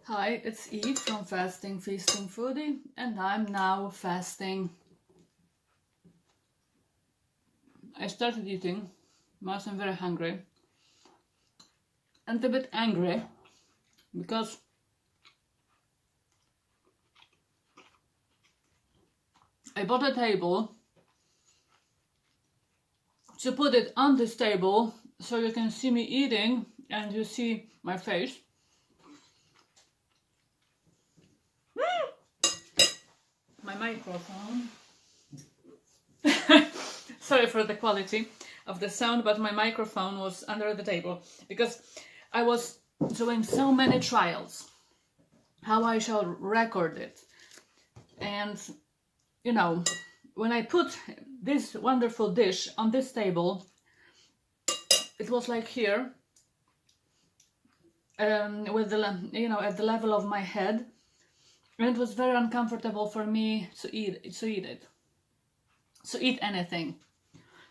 Hi, it's Eve from Fasting Feasting Foodie, and I'm now fasting. I started eating because I'm very hungry and a bit angry because I bought a table to put it on this table so you can see me eating and you see my face. My microphone. Sorry for the quality of the sound, but my microphone was under the table because I was doing so many trials how I shall record it. And you know, when I put this wonderful dish on this table, it was like here, with the, at the level of my head, and it was very uncomfortable for me to eat anything.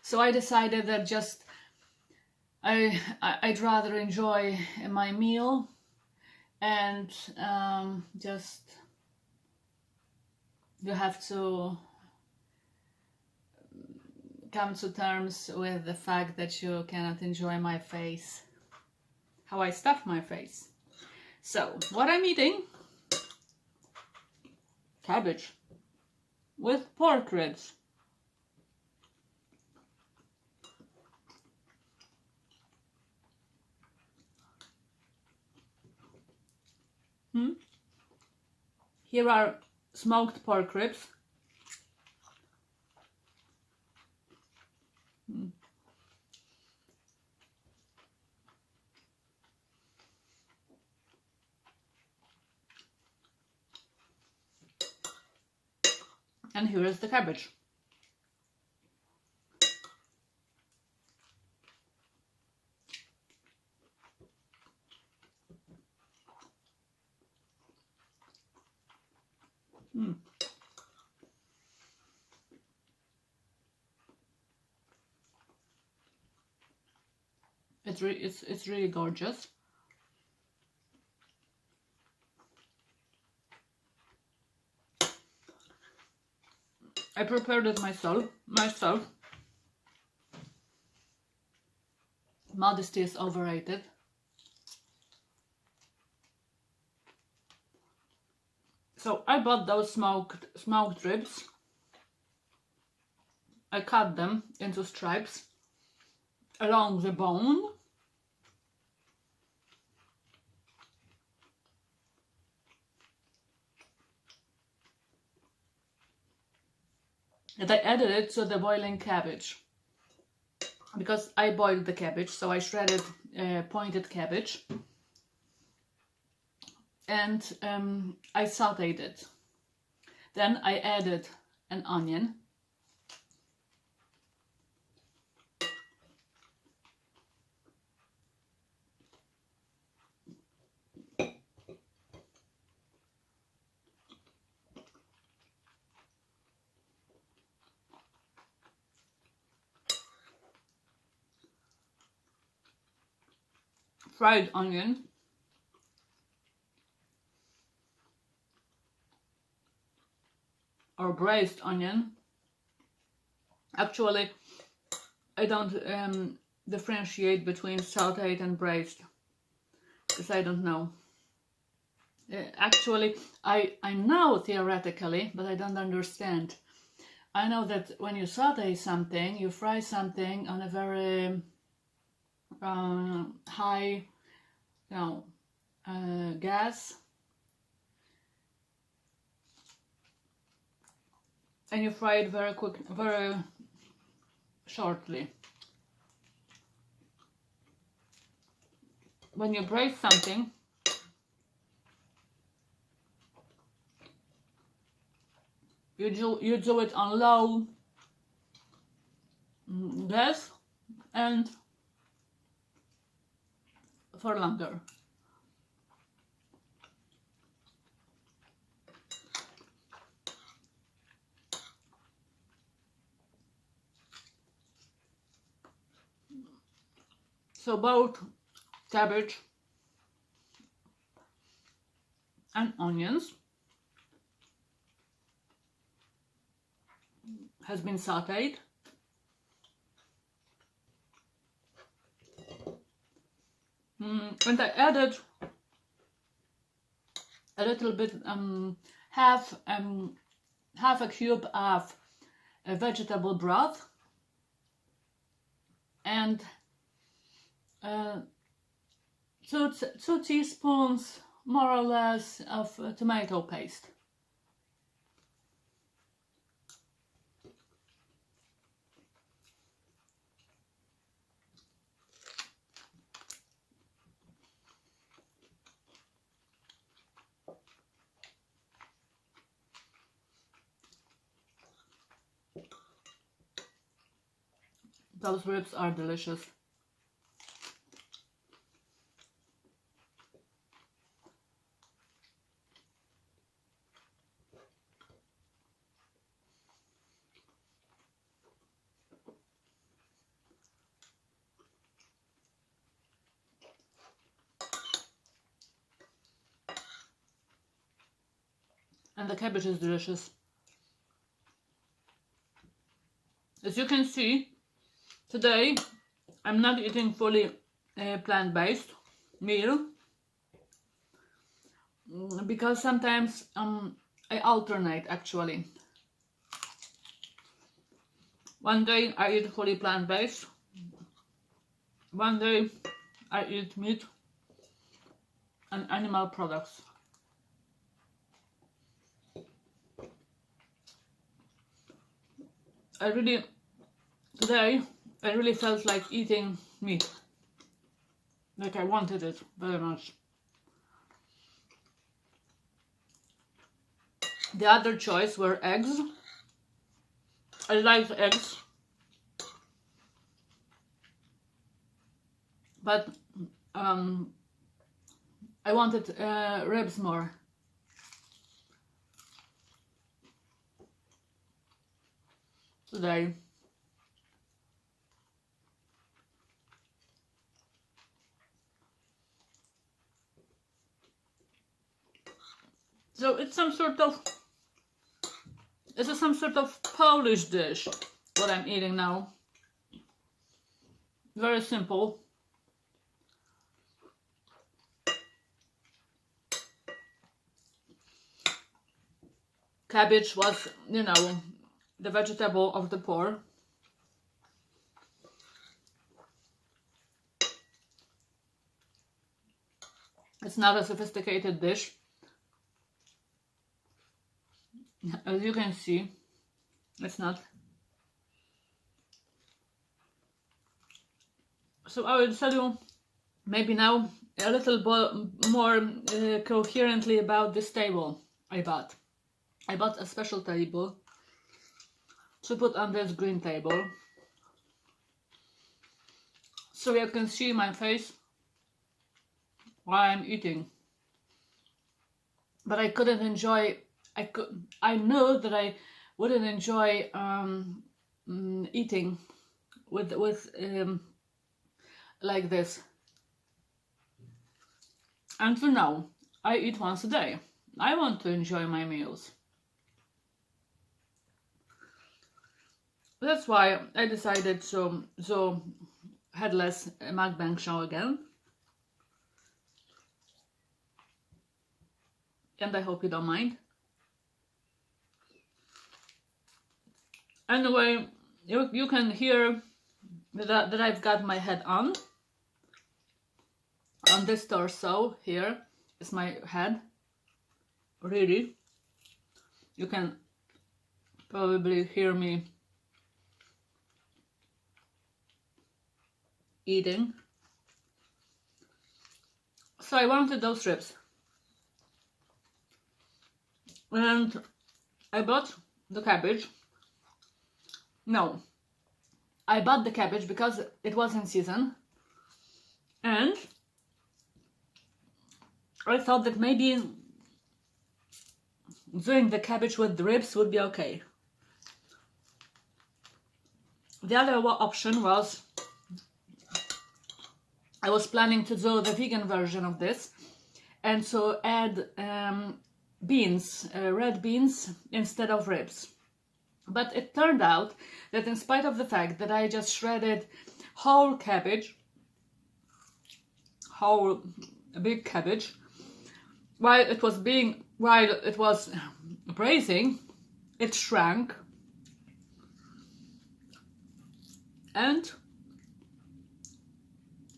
So I decided that just I'd rather enjoy my meal and just you have to come to terms with the fact that you cannot enjoy my face, how I stuff my face. So what I'm eating: cabbage with pork ribs. Here are smoked pork ribs. And here is the cabbage. It's really gorgeous. I prepared it myself. Modesty is overrated. So I bought those smoked ribs. I cut them into stripes along the bone. And I added it to the boiling cabbage because I boiled the cabbage, so I shredded pointed cabbage and I sauteed it. Then I added an onion, fried onion, or braised onion. Actually, I don't differentiate between sauteed and braised because I don't know. Actually, I know theoretically, but I don't understand. I know that when you saute something, you fry something on a very high, gas, and you fry it very shortly. When you braise something, you do it on low gas and for longer. So both cabbage and onions. Has been sauteed. And I added a little bit, half a cube of vegetable broth and 2 teaspoons more or less of tomato paste. Those ribs are delicious. And the cabbage is delicious. As you can see, today I'm not eating fully plant-based meal because sometimes I alternate actually. One day I eat fully plant-based, one day I eat meat and animal products. Today I really felt like eating meat. Like I wanted it very much. The other choice were eggs. I like eggs, but I wanted ribs more. Today. So it's some sort of Polish dish what I'm eating now. Very simple. Cabbage was, you know, the vegetable of the poor. It's not a sophisticated dish. As you can see, it's not. So I will tell you maybe now a little more coherently about this table I bought. I bought a special table to put on this green table, so you can see my face while I'm eating. But I couldn't enjoy. I know that I wouldn't enjoy eating with like this. Until now, I eat once a day. I want to enjoy my meals. That's why I decided to headless mukbang show again. And I hope you don't mind. Anyway, you can hear that I've got my head on this torso. Here is my head. Really, you can probably hear me eating. So I wanted those ribs, and I bought the cabbage. No, I bought the cabbage because it was in season, and I thought that maybe doing the cabbage with the ribs would be okay. The other option was I was planning to do the vegan version of this, and so add beans, red beans instead of ribs. But it turned out that in spite of the fact that I just shredded whole cabbage, whole big cabbage, while it was braising, it shrank, and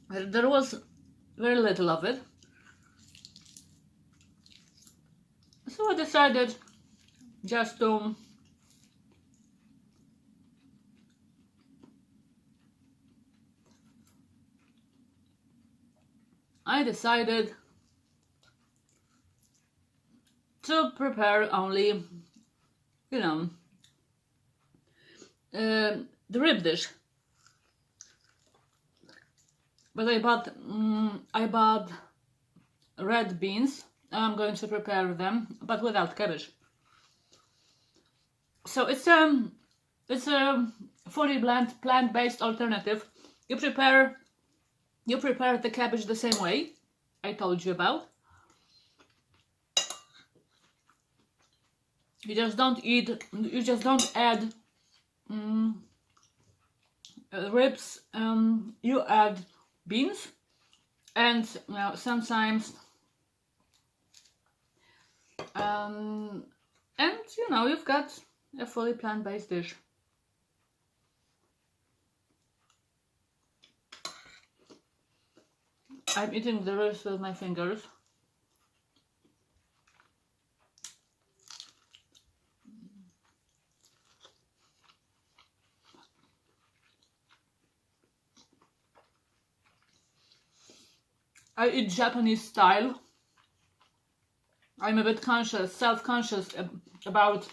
there was very little of it. So I decided just to prepare only, the rib dish. But I bought red beans. I'm going to prepare them, but without cabbage. So it's a fully plant-based alternative. You prepare the cabbage the same way I told you about. You just don't add ribs. You add beans, and sometimes and you've got a fully plant-based dish. I'm eating the ribs with my fingers. I eat Japanese style. I'm a bit self-conscious about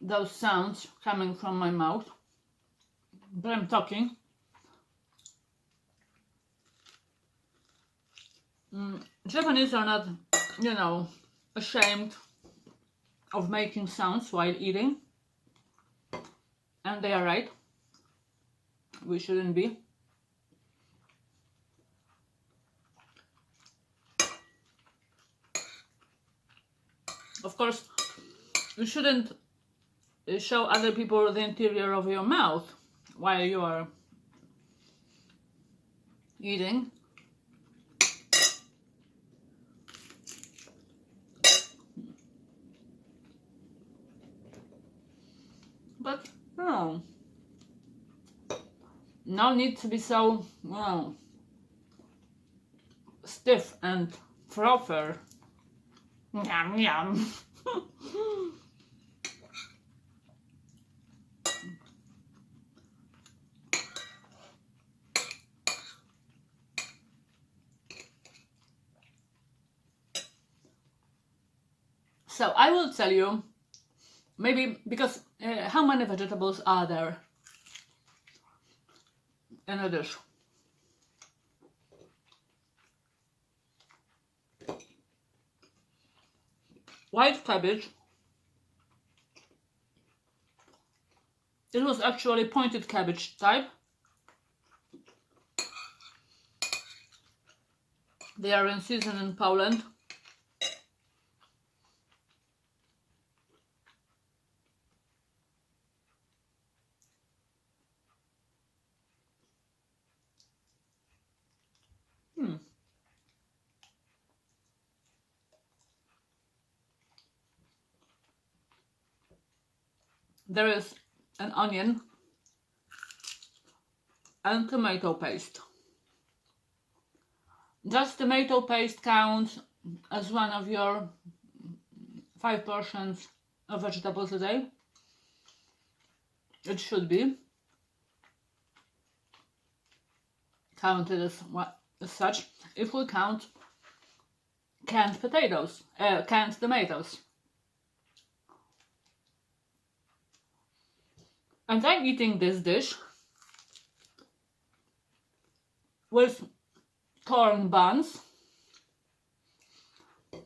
those sounds coming from my mouth, but I'm talking. Japanese are not, ashamed of making sounds while eating, and they are right. We shouldn't be. Of course, you shouldn't show other people the interior of your mouth while you are eating. But no need to be so stiff and proper. Yum yum. So I will tell you, maybe because how many vegetables are there in a dish? White cabbage. It was actually pointed cabbage type. They are in season in Poland. There is an onion and tomato paste. Does tomato paste count as one of your 5 portions of vegetables a day? It should be counted as such if we count canned tomatoes. And I'm eating this dish with corn buns.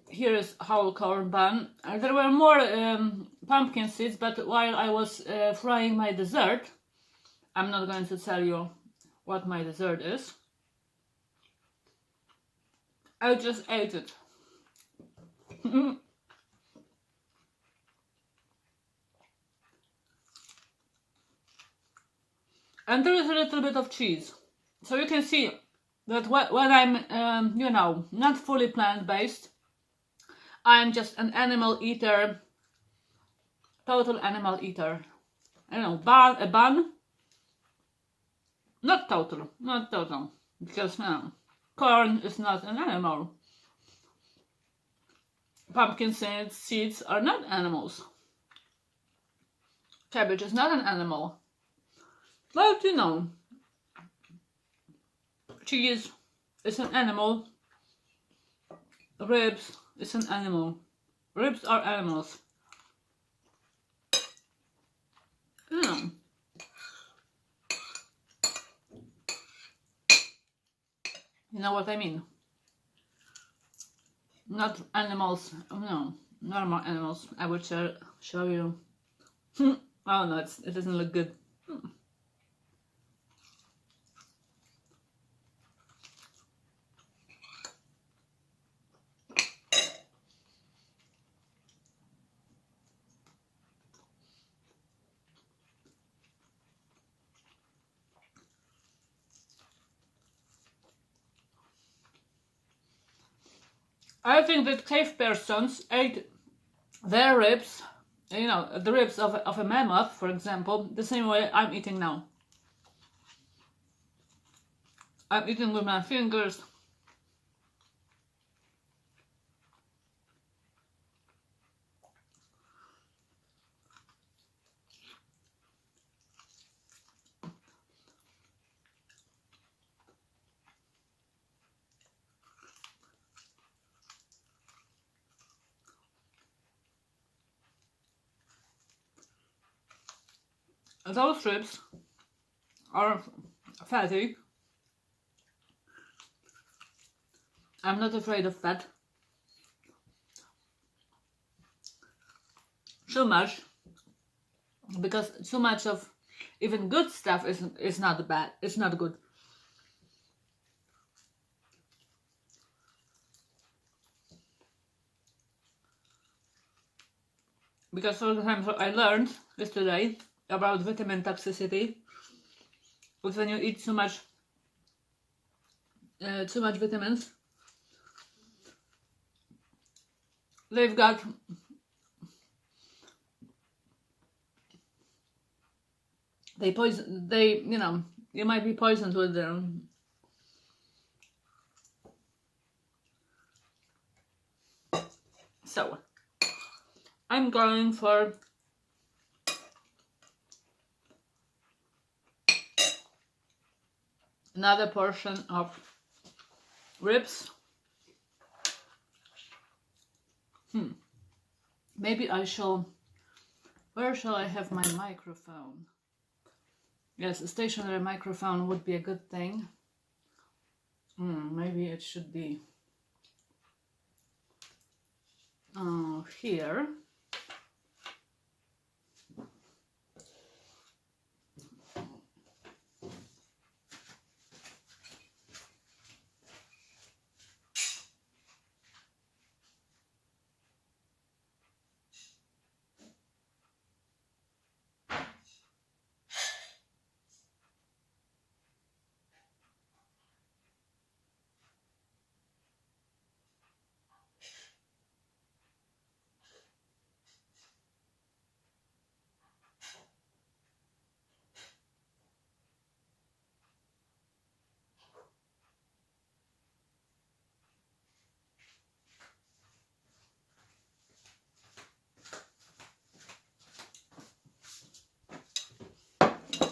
Here is whole corn bun. There were more pumpkin seeds, but while I was frying my dessert, I'm not going to tell you what my dessert is. I just ate it. And there is a little bit of cheese. So you can see that when I'm, you know, not fully plant-based, I'm just an animal eater, total animal eater. I don't know, a bun, not total, because corn is not an animal. Pumpkin seeds are not animals. Cabbage is not an animal. But you know, cheese is an animal. Ribs is an animal. Ribs are animals. You know what I mean. Not animals, no, normal animals. I would show you. Oh no, it doesn't look good. I think that cave persons ate their ribs, you know, the ribs of a mammoth, for example, the same way I'm eating now. I'm eating with my fingers. Those ribs are fatty. I'm not afraid of fat. Too much, because too much of even good stuff is not bad. It's not good. Because sometimes I learned yesterday about vitamin toxicity. Because when you eat too much vitamins, they've got you know, you might be poisoned with them. So I'm going for another portion of ribs. Maybe I shall. Where shall I have my microphone? Yes, a stationary microphone would be a good thing. Maybe it should be here.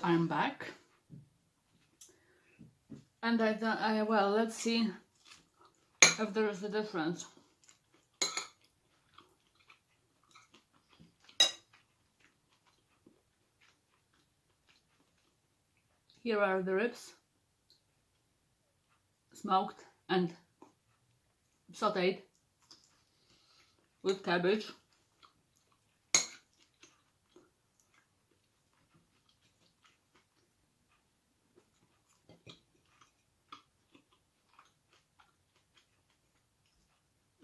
I'm back, and well, let's see if there is a difference. Here are the ribs, smoked and sauteed with cabbage.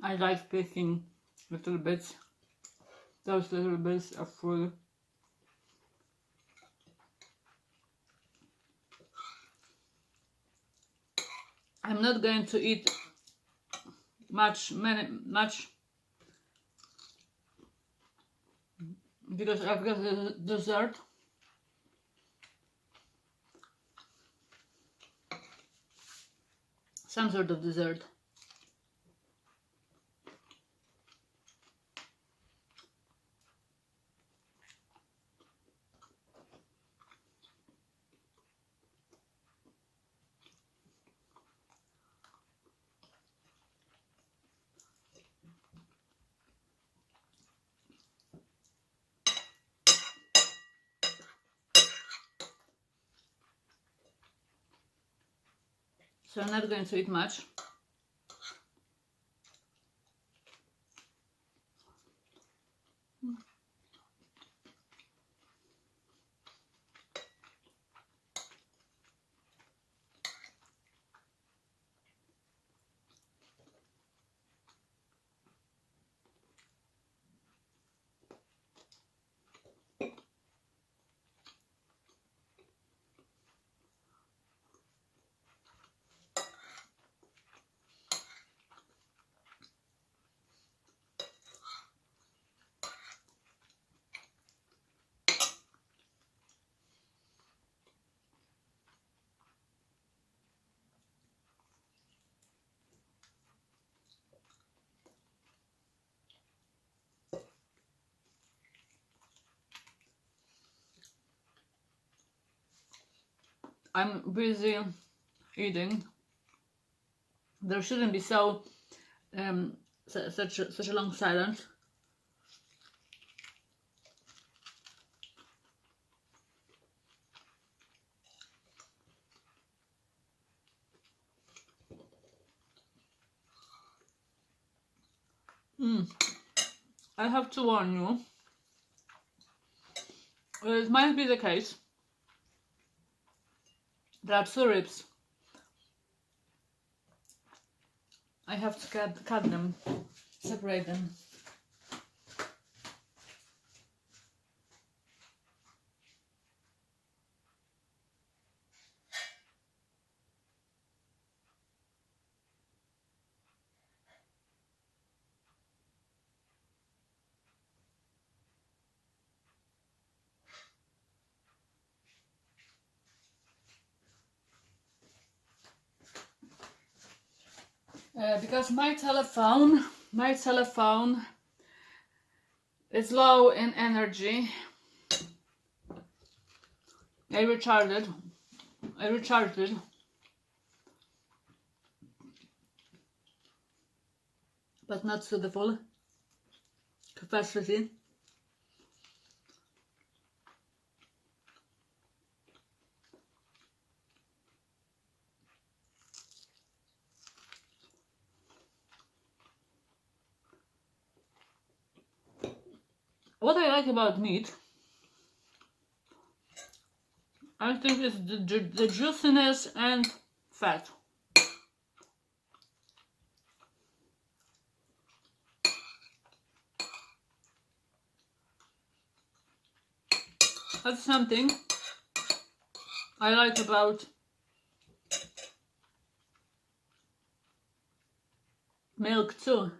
I like picking little bits. Those little bits of food. I'm not going to eat much because I've got the dessert. Some sort of dessert. So I'm not going to eat much. I'm busy eating. There shouldn't be such a long silence. I have to warn you. It might be the case that syrups, I have to cut them, separate them. Because my telephone is low in energy. I recharged it. But not to the full capacity. What I like about meat, I think, is the juiciness and fat. That's something I like about milk too.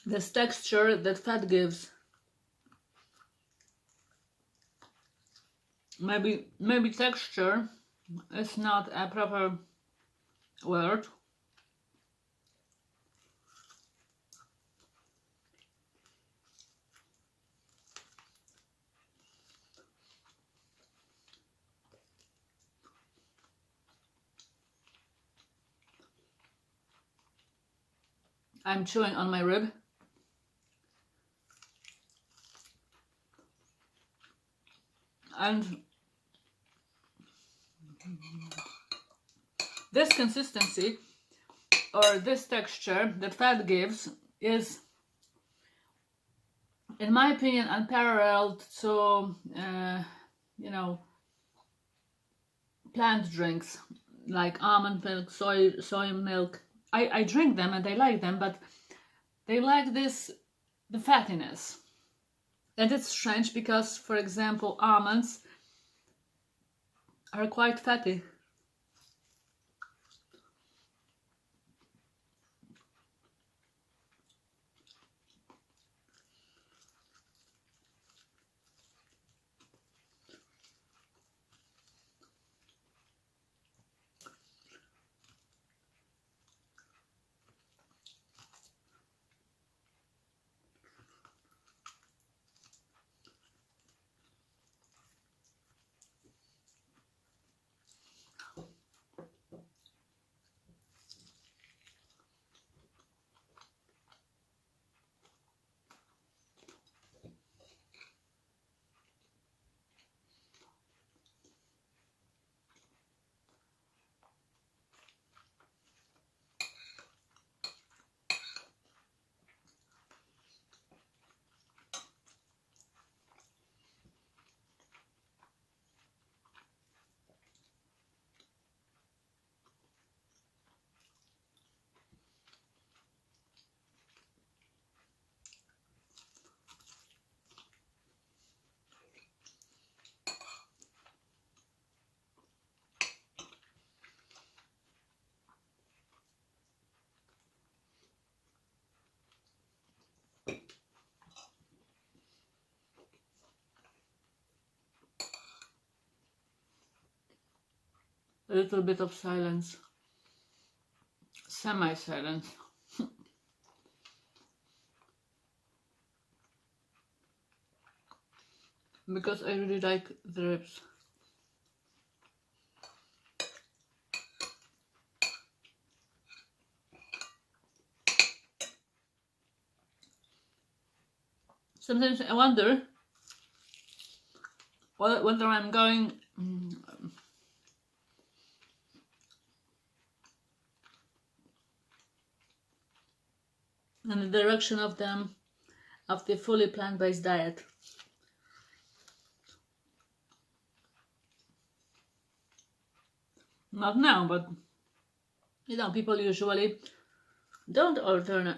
This texture that fat gives. Maybe texture is not a proper word. I'm chewing on my rib. And this consistency or this texture that fat gives is, in my opinion, unparalleled to, plant drinks. like almond milk, soy milk. I drink them and I like them, but they like the fattiness. And it's strange because, for example, almonds are quite fatty. A little bit of silence, semi-silence. Because I really like the ribs. Sometimes I wonder whether I'm going in the direction of the fully plant-based diet. Not now, but you know, people usually don't alternate.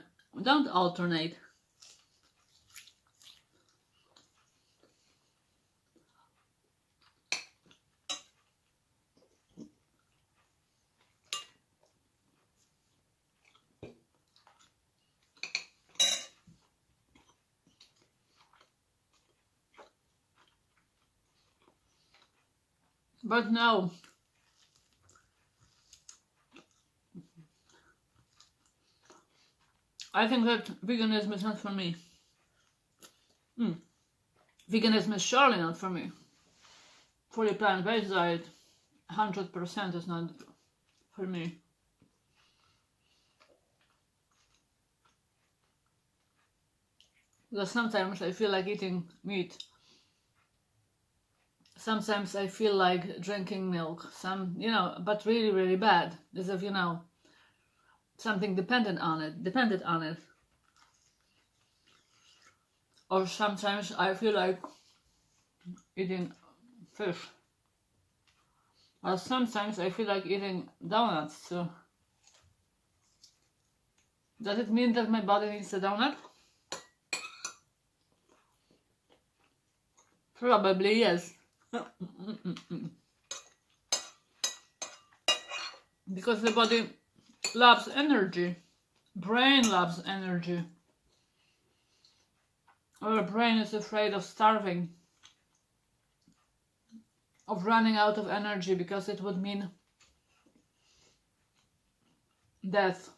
But no, I think that veganism is not for me. Veganism is surely not for me. Fully plant-based diet, 100% is not for me. Because sometimes I feel like eating meat. Sometimes I feel like drinking milk. But really, really bad. As if, something depended on it. Or sometimes I feel like eating fish. Or sometimes I feel like eating donuts too. Does it mean that my body needs a donut? Probably yes. Because the body loves energy. Brain loves energy. Our brain is afraid of starving, of running out of energy, because it would mean death.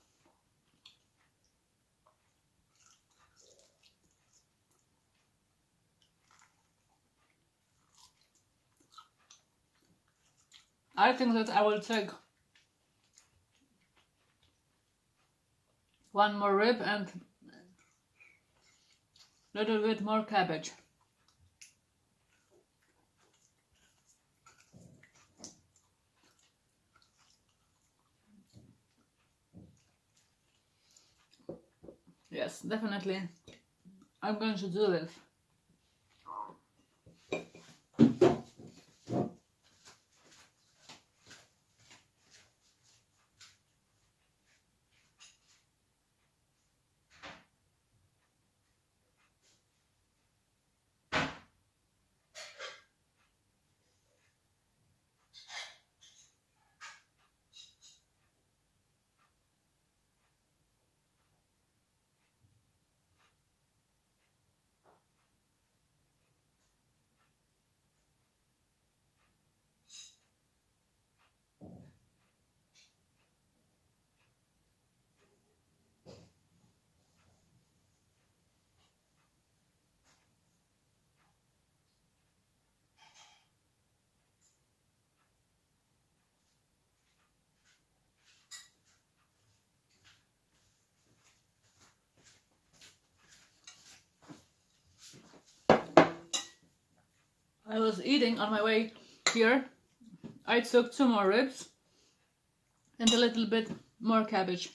I think that I will take one more rib and a little bit more cabbage. Yes, definitely. I'm going to do this. I was eating on my way here, I took 2 more ribs and a little bit more cabbage.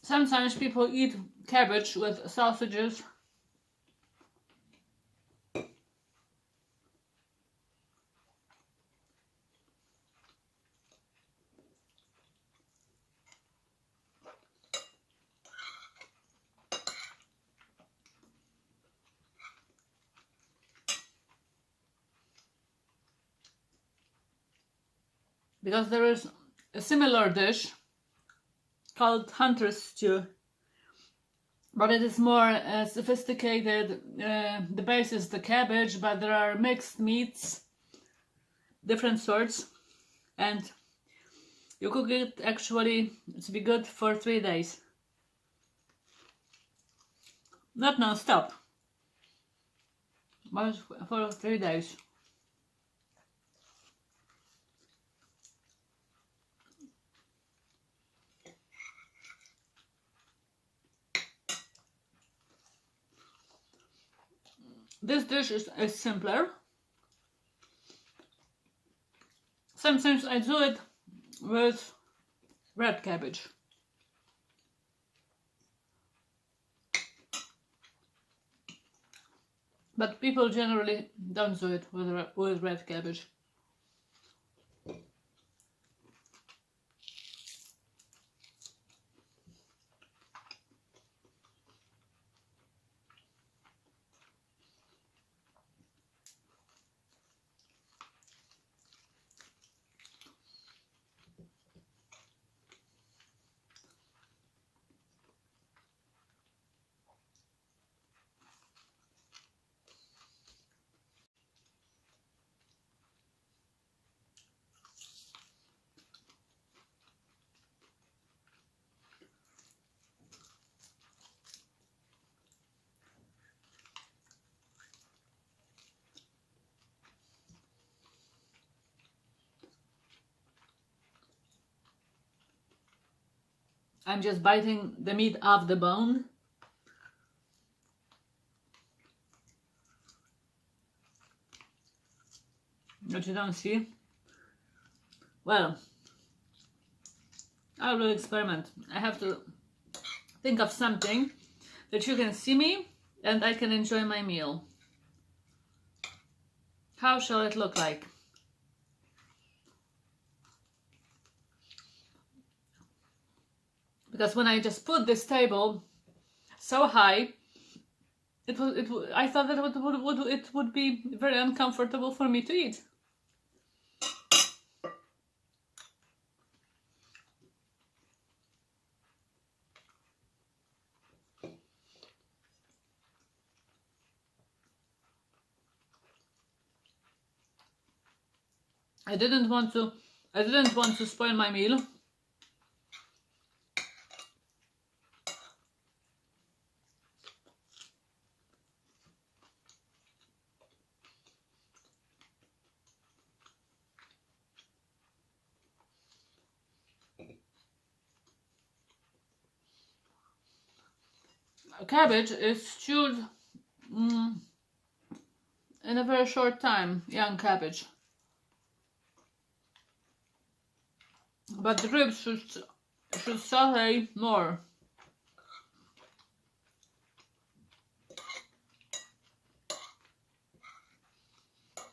Sometimes people eat cabbage with sausages. Because there is a similar dish called hunter's stew, but it is more sophisticated. The base is the cabbage, but there are mixed meats, different sorts, and you cook it actually to be good for 3 days. Not non-stop, but for 3 days. This dish is simpler. Sometimes I do it with red cabbage. But people generally don't do it with red cabbage. I'm just biting the meat off the bone. What you don't see? Well, I will experiment. I have to think of something that you can see me and I can enjoy my meal. How shall it look like? Because when I just put this table so high, I thought that it would be very uncomfortable for me to eat. I didn't want to spoil my meal. Cabbage is stewed in a very short time, young cabbage. But the ribs should saute more.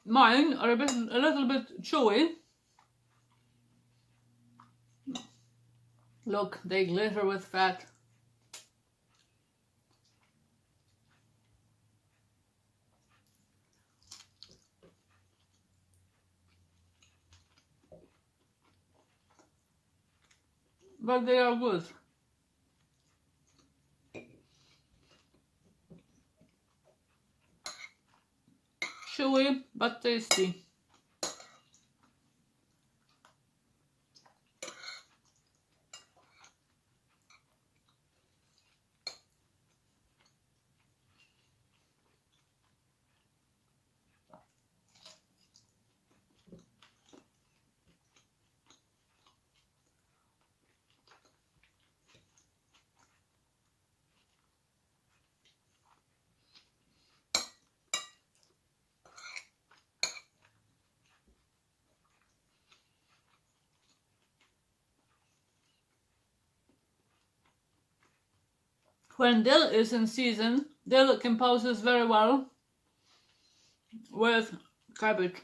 Mine are a little bit chewy. Look, they glitter with fat. But they are good. Chewy but tasty. when dill is in season, dill composes very well with cabbage.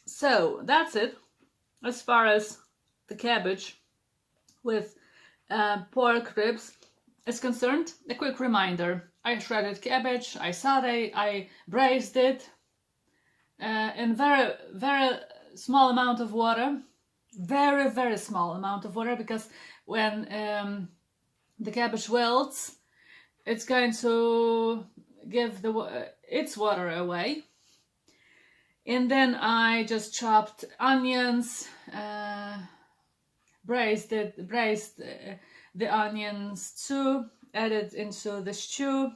So that's it as far as the cabbage with pork ribs is concerned. A quick reminder: I shredded cabbage, I sauteed, I braised it in very small amount of water, very small amount of water, because when the cabbage wilts, it's going to give its water away. And then I just chopped onions, braised the onions too, added into the stew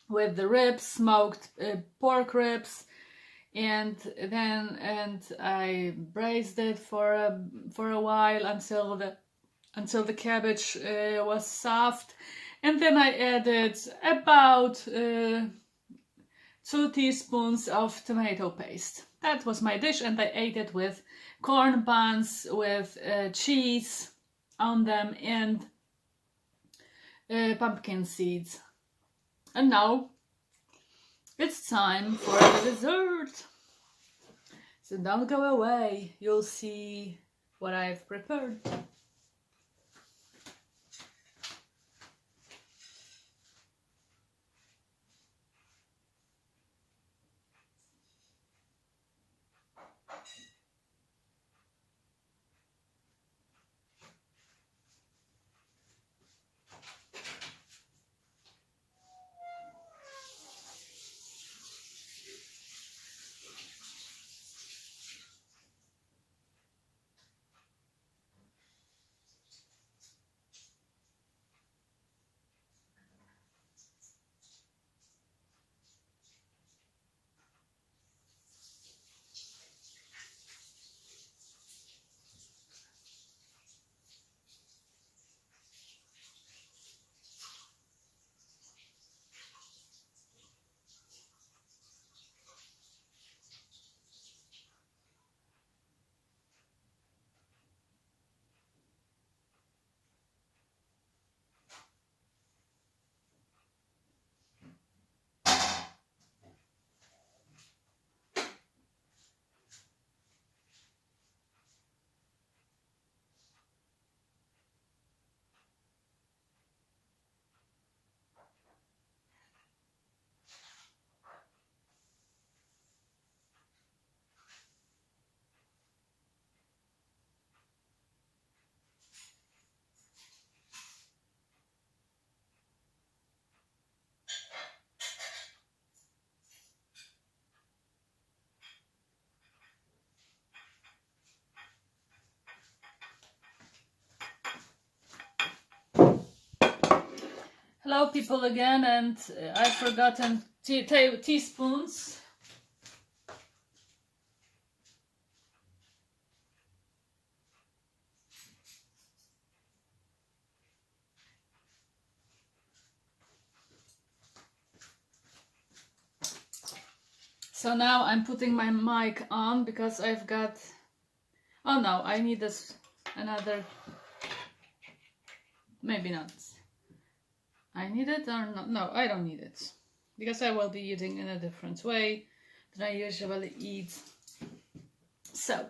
with the ribs, smoked pork ribs, and I braised it for a while until the cabbage was soft, and then I added about 2 teaspoons of tomato paste. That was my dish, and I ate it with corn buns with cheese on them and pumpkin seeds. And now it's time for the dessert. So don't go away, you'll see what I've prepared. Hello people again, and I've forgotten teaspoons. So now I'm putting my mic on because I've got, oh no, I need this another, maybe not. I need it or not? No, I don't need it. because I will be eating in a different way than I usually eat. So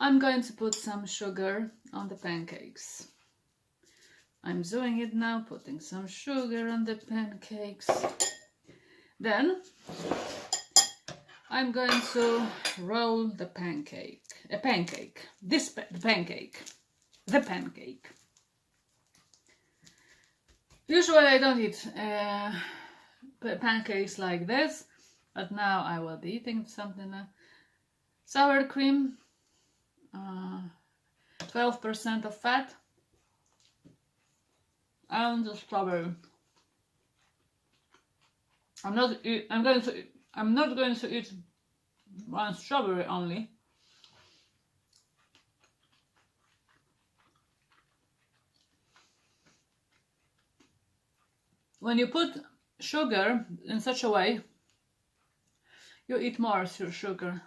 I'm going to put some sugar on the pancakes. I'm doing it now, putting some sugar on the pancakes. Then I'm going to roll the pancake. The pancake. Usually I don't eat pancakes like this, but now I will be eating something. Sour cream, 12% of fat, and the strawberry. I'm not going to eat one strawberry only. When you put sugar in such a way, you eat more sugar.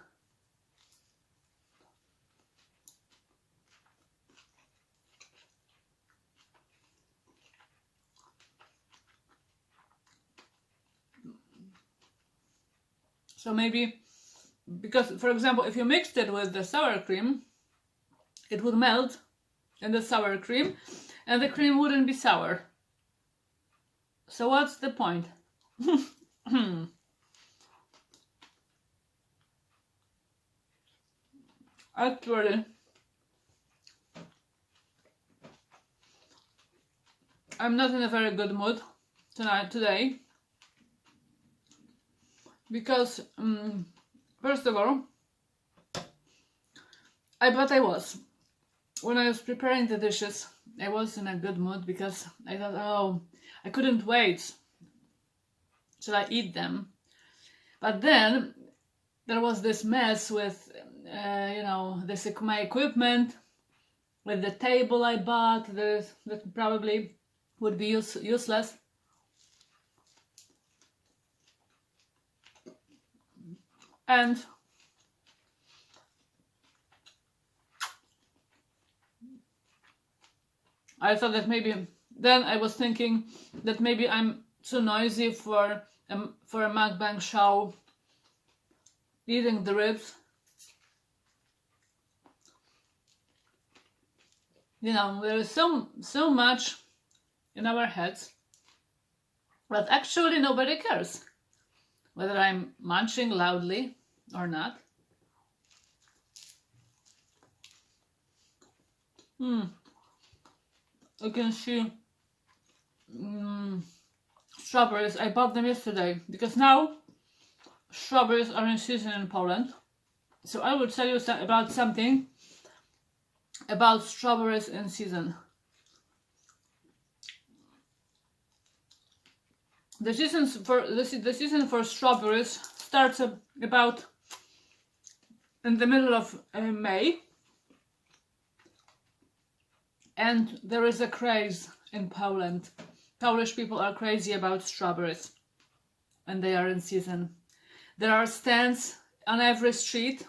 So maybe, because for example, if you mixed it with the sour cream, it would melt in the sour cream and the cream wouldn't be sour. So what's the point? Actually, I'm not in a very good mood today. Because, first of all, I was. When I was preparing the dishes, I was in a good mood because I thought, oh, I couldn't wait till I eat them. But then there was this mess with, my equipment, with the table I bought that probably would be useless. And I thought that maybe, then I was thinking that maybe I'm too noisy for a mukbang show, eating the ribs. You know, there is so much in our heads, but actually nobody cares whether I'm munching loudly or not. You can see strawberries. I bought them yesterday because now strawberries are in season in Poland. So I will tell you about something about strawberries in season. The season for strawberries starts about in the middle of May, and there is a craze in Poland. Polish people are crazy about strawberries, and they are in season. There are stands on every street,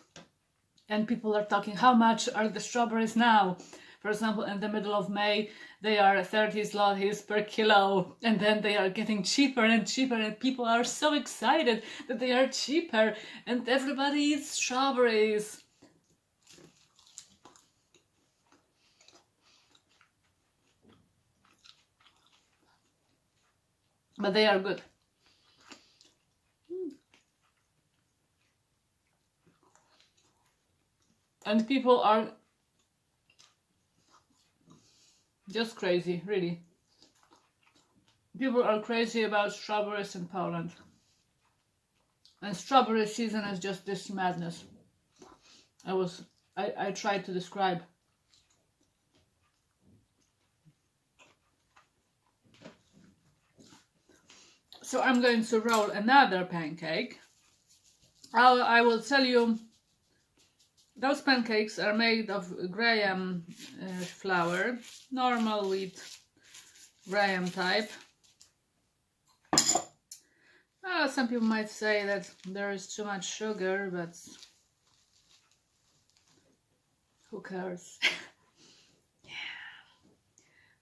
and people are talking, how much are the strawberries now? For example, in the middle of May, they are 30 zlotys per kilo, and then they are getting cheaper and cheaper, and people are so excited that they are cheaper, and everybody eats strawberries. But they are good. And people are just crazy, really. People are crazy about strawberries in Poland. And strawberry season is just this madness. I tried to describe. So I'm going to roll another pancake. I will tell you, those pancakes are made of graham flour, normal wheat, graham type. Some people might say that there is too much sugar, but who cares? Yeah,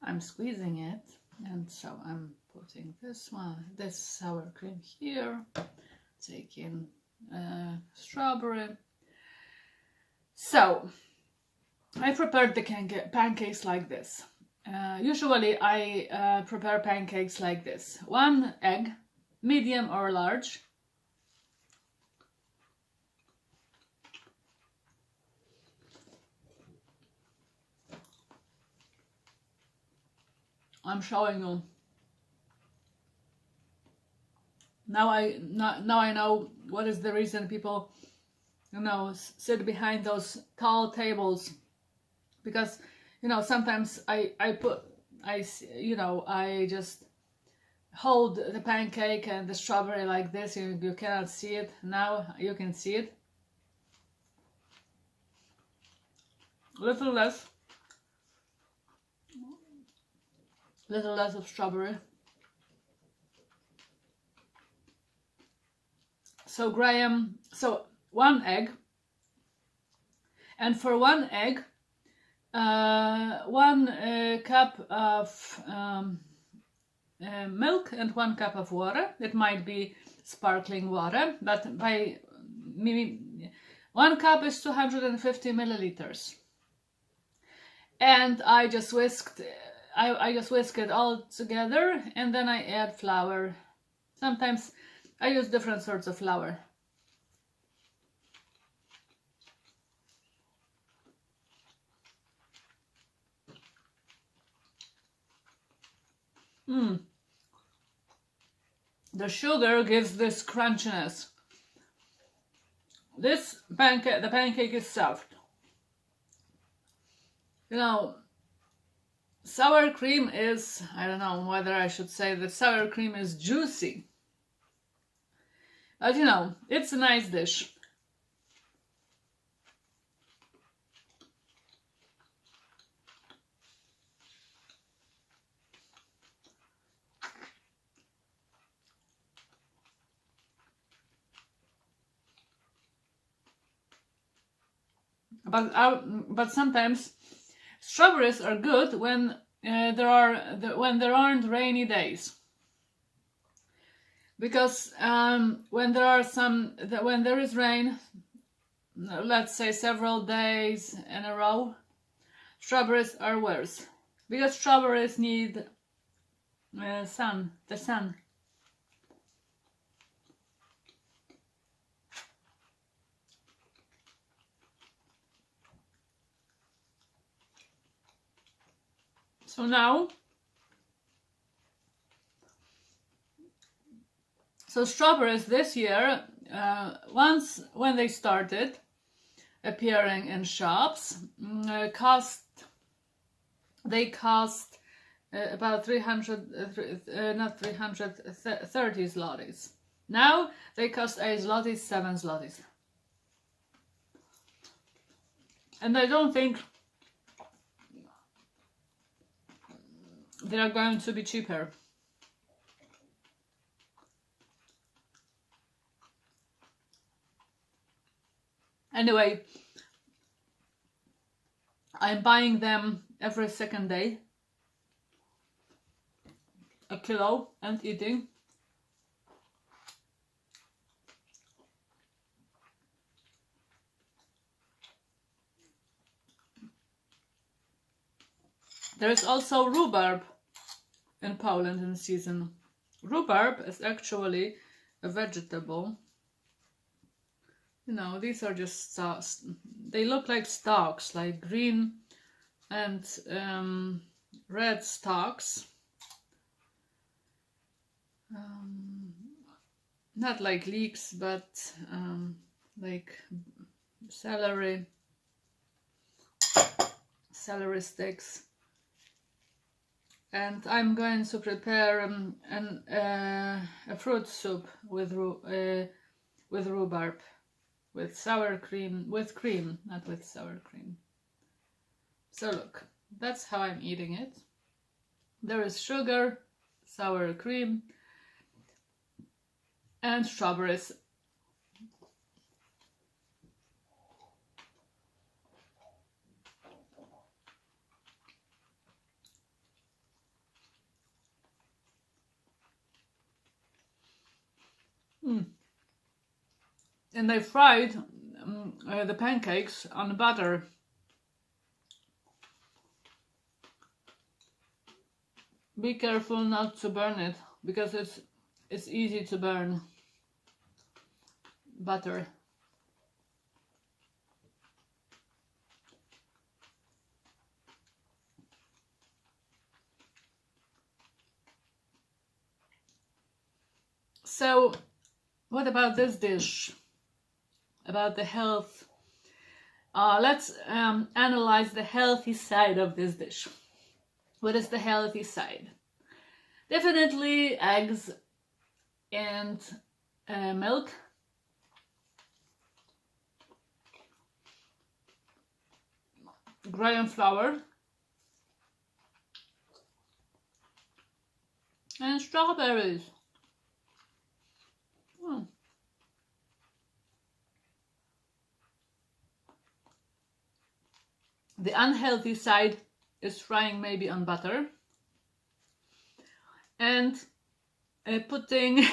I'm squeezing it. And so I'm putting this sour cream here, taking strawberry. So I prepared the pancakes like this. Usually I prepare pancakes like this. 1 egg, medium or large. I'm showing you. Now I know what is the reason people, sit behind those tall tables, because sometimes I just hold the pancake and the strawberry like this. You cannot see it. Now you can see it. Little less of strawberry. So Graham, 1 egg, and for 1 egg, 1 cup of milk and 1 cup of water. It might be sparkling water, but by 1 cup is 250 milliliters. And I just whisked it all together, and then I add flour. Sometimes I use different sorts of flour. The sugar gives this crunchiness. The pancake is soft. Sour cream is, I don't know whether I should say that sour cream is juicy. But it's a nice dish. But sometimes strawberries are good when there aren't rainy days, because when there is rain, let's say several days in a row, strawberries are worse, because strawberries need the sun. So strawberries this year, when they started appearing in shops, cost about 330 zlotys. Now they cost 8 zlotys, 7 zlotys. And I don't think they are going to be cheaper. Anyway, I'm buying them every second day, a kilo, and eating. There is also rhubarb in Poland in season. Rhubarb is actually a vegetable. These are just stalks. They look like stalks, like green and red stalks. Not like leeks, but like celery sticks. And I'm going to prepare a fruit soup with rhubarb, with sour cream, with cream, not with sour cream. So look, that's how I'm eating it. There is sugar, sour cream, and strawberries. And I fried the pancakes on butter. Be careful not to burn it, because it's easy to burn butter. So, what about this dish? About the health. Let's analyze the healthy side of this dish. What is the healthy side? Definitely eggs and milk. Gram flour. And strawberries. The unhealthy side is frying maybe on butter and putting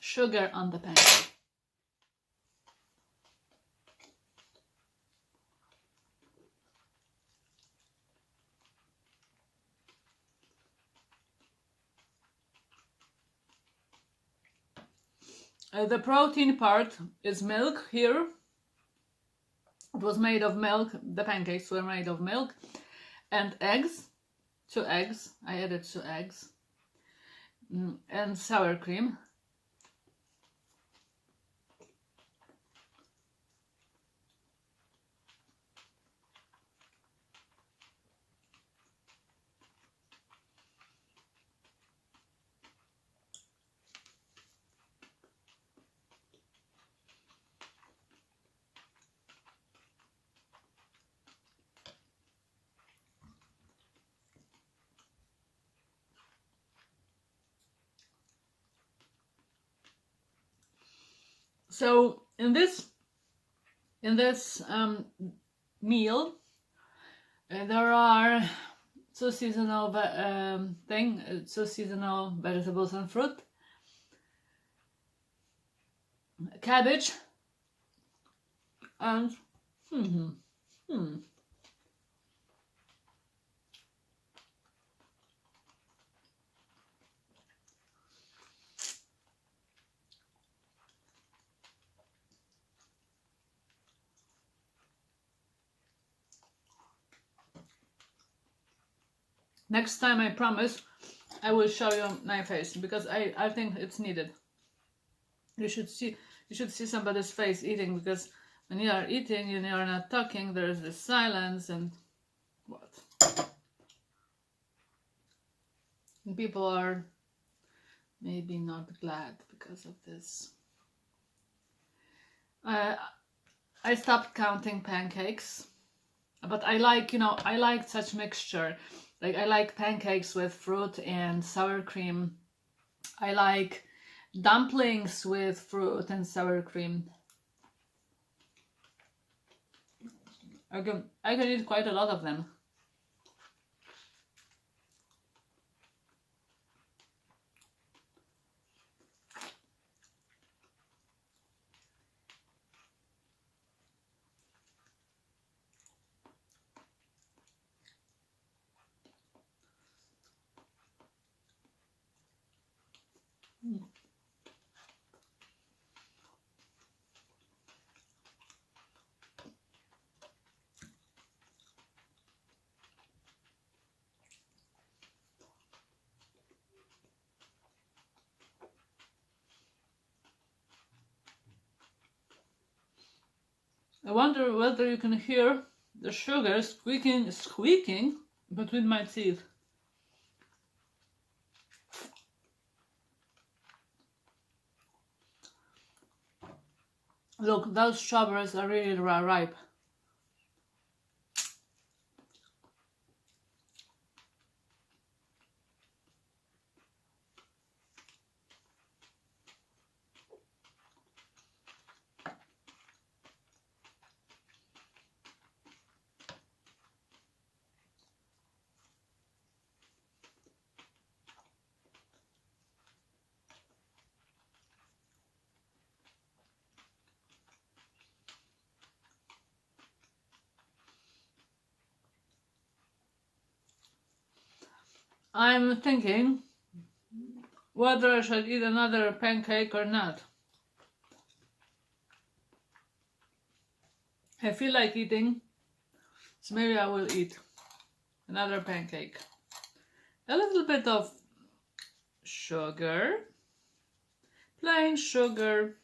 sugar on the pancake. The protein part is milk here. It was made of milk, the pancakes were made of milk and eggs, 2 eggs, I added 2 eggs, and sour cream. So in this meal, there are 2 seasonal vegetables and fruit, cabbage, and next time I promise I will show you my face, because I think it's needed. You should see somebody's face eating, because when you are eating and you are not talking, there is this silence and what? And people are maybe not glad because of this. I stopped counting pancakes, but I like, I like such mixture. Like, I like pancakes with fruit and sour cream. I like dumplings with fruit and sour cream. I can eat quite a lot of them. I wonder whether you can hear the sugar squeaking between my teeth. Look, those strawberries are really ripe. I'm thinking whether I should eat another pancake or not. I feel like eating, so maybe I will eat another pancake. A little bit of sugar, plain sugar,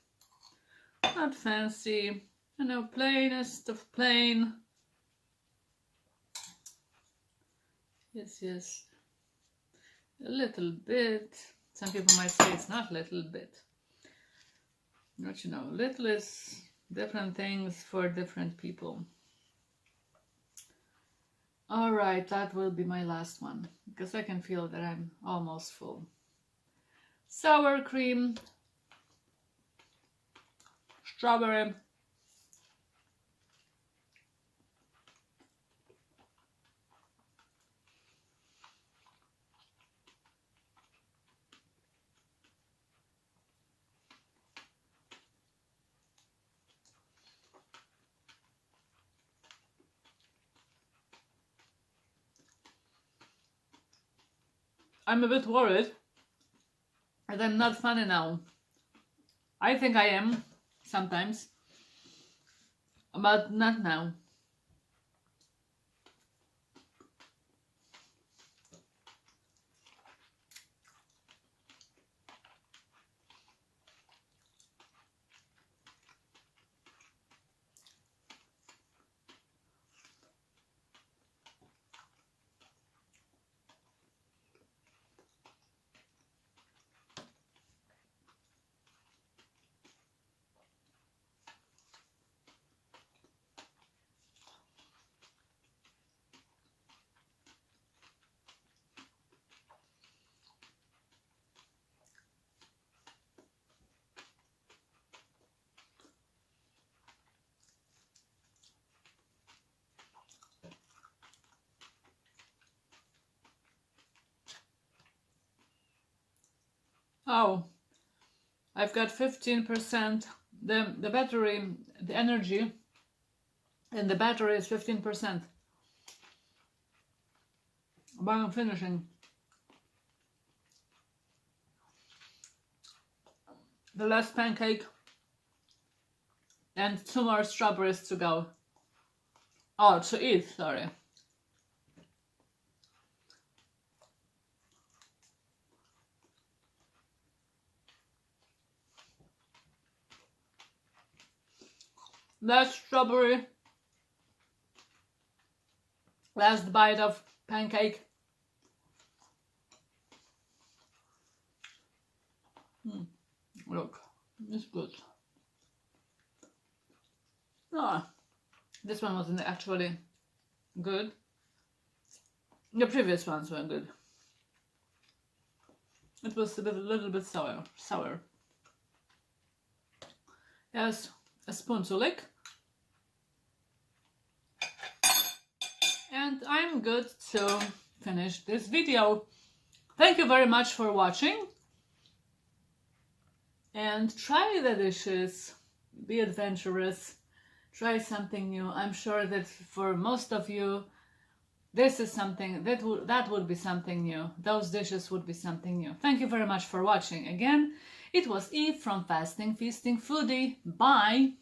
not fancy, you know, plainest of plain. Yes, a little bit. Some people might say it's not a little bit. But you know, little is different things for different people. Alright, that will be my last one, because I can feel that I'm almost full. Sour cream, strawberry, I'm a bit worried that I'm not funny now. I think I am sometimes, but not now. Oh, I've got 15%. The battery, the energy in the battery is 15%. But I'm finishing. The last pancake and 2 more strawberries to go. Oh, to eat, sorry. Last strawberry. Last bite of pancake. Look, it's good. Ah, this one wasn't actually good. The previous ones were good. It was a little bit sour. Yes, a spoon to lick. And I'm good to finish this video. Thank you very much for watching. And try the dishes, be adventurous, try something new. I'm sure that for most of you, this is something that would be something new. Those dishes would be something new. Thank you very much for watching. Again, it was Eve from Fasting Feasting Foodie. Bye!